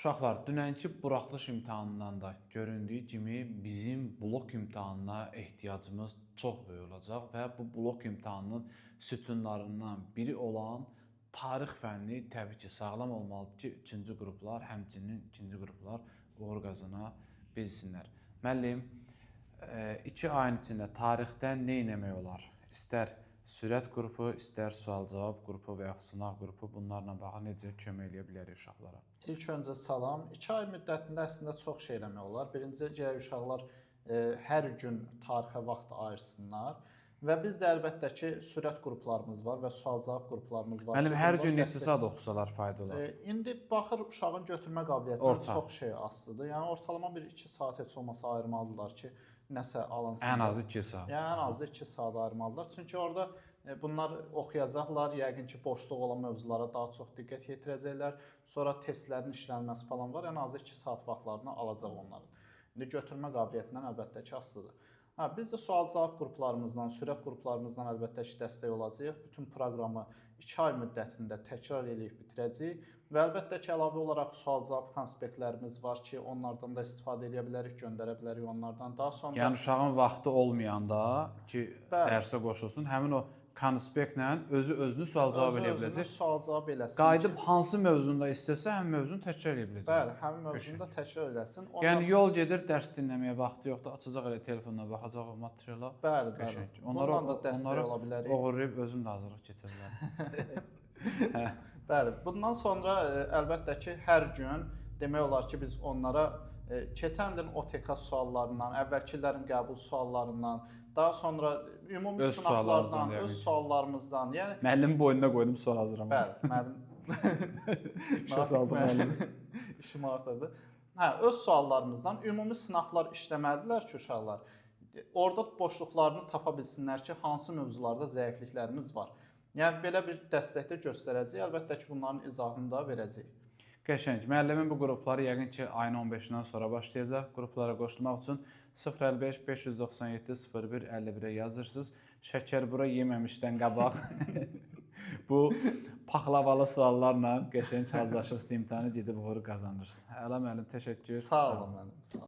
Uşaqlar, dünənki buraxılış imtahanından da göründüyü kimi bizim blok imtahanına ehtiyacımız çox böyük olacaq və bu blok imtahanının sütunlarından biri olan tarix fənni təbii ki, sağlam olmalıdır ki, üçüncü qruplar, həmçinin ikinci qruplar uğur qazana bilsinlər. Müəllim, 2 ayın içində tarixdən nə etmək olar? İstər sürət qrupu, istər sual-cavab qrupu və yaxud sınaq qrupu bunlarla bağlı necə kömək edə bilərik uşaqlara? İlk öncə salam. 2 ay müddətində əslində çox şey eləmək olar. Birinci gərək uşaqlar hər gün tarixə vaxt ayırsınlar və biz də əlbəttə ki, sürət qruplarımız var və sual-cavab qruplarımız var. Müəllim, hər gün neçə saat oxusalar fayda olar? İndi baxır uşağın götürmə qabiliyyətindən Orta. çox şey asılıdır. Yəni ortalama bir 2 saat heç olmasa ayırmalıdırlar ki, nəsə alınsın. Ən azı 2 saat. Yəni ən azı 2 saat ayırmalıdırlar. Çünki orada bunlar oxuyacaqlar, yəqin ki, boşluq olan mövzulara daha çox diqqət yetirəcəklər. Sonra testlərin işlənməsi falan var. Ən azı 2 saat vaxtlarını alacaq onların. İndi götürmə qabiliyyətindən əlbəttə ki, asılıdır. Biz də sual-cavab qruplarımızdan, sürət qruplarımızdan əlbəttə ki, dəstək olacağıq. Bütün proqramı 2 ay müddətində təkrar eləyib bitirəcəyik və əlbəttə ki, əlavə olaraq sual-cavab konspektlərimiz var ki, onlardan da istifadə edə bilərik, göndərə bilərik onlardan. Daha sonra Yəni uşağın vaxtı olmayanda ki, Bəli. dərsə qoşulsun, həmin o konspektlə özünü sual-cavab edə biləcək. sual-cavab eləsin. Qayıdıb hansı mövzunda istəsə, həmin mövzunu təkrar edə biləcək. Bəli, həmin mövzunu da təkrar eləsin. Yəni yol gedir, dərs dinləməyə vaxtı yoxdur, açacaq elə telefonla baxacaq o materiala. Bəli, bəli. Qəşəng. Bundan da dəstək ola bilərik. Oğurlayıb özüm də hazırlıq keçə bilərəm. Bəli, bundan sonra əlbəttə ki, hər gün demək olar ki, biz onlara keçən ilin OTK suallarından, əvvəlki illərin qəbul suallarından, daha sonra ümumi Öz sınaqlardan, suallarınızdan, öz suallarımızdan, yəni Müəllim boynuna qoydum sual hazırlamaq. bəli, müəllim İşə saldım müəllim. İşim artırdı. Hə, öz suallarımızdan ümumi sınaqlar işləməlidirlər ki, uşaqlar orada boşluqlarını tapa bilsinlər ki, hansı mövzularda zəifliklərimiz var. Yəni belə bir dəstəkdə göstərəcəyik. Əlbəttə ki, bunların izahını da verəcəyik. Qəşəng. Müəllimin bu qrupları yəqin ki, ayın 15-dən sonra başlayacaq. Qruplara qoşulmaq üçün 055 597 01 51-ə yazırsınız. Şəkər bura yeməmişdən qabaq bu paxlavalı suallarla qəşəng hazırlaşırsınız, imtahanı gedib uğur qazanırsınız. Əla müəllim, təşəkkür. Sağ olun müəllim. Sağ olun.